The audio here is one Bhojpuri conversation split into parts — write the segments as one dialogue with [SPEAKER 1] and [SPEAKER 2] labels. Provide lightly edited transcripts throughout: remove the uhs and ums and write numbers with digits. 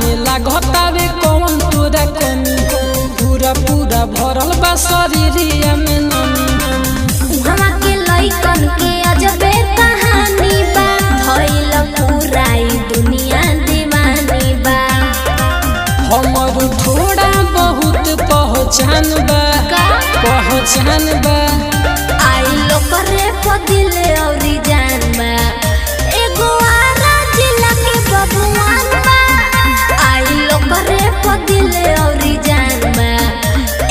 [SPEAKER 1] में लागतावे कौन तोरा कमी पूरा पूरा भरल बा शरीरिया में नमी
[SPEAKER 2] उहवा के लइकन के अजबे कहानी बा भइल पूरा ई दुनिया दीवानी बा
[SPEAKER 1] हमर थोड़ा बहुत पहचान बा
[SPEAKER 2] आई लोग रे पदिल औरी जान बा एगो आरा जिला के बबुआन बा आई लोग रे पदिल औरी जान बा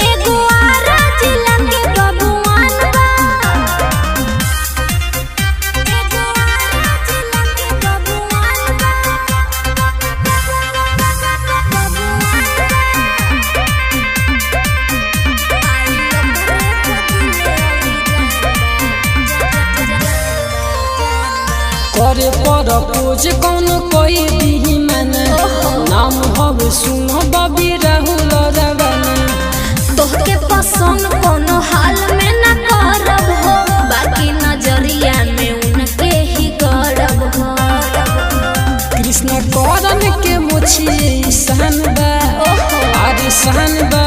[SPEAKER 2] एगो आरा जिला के बबुआन बा एगो आरा जिला के बबुआन बा
[SPEAKER 1] करे पर पोज कौन कोई दी मना नाम हवे सुनो बबी राहुल रवाना
[SPEAKER 2] तोहके पसंद कोनो हाल में न करब हो बाकी नजरिया में उनके ही गड़ब हो
[SPEAKER 1] कृष्ण करन के मुछिए शान बा अरे शान बा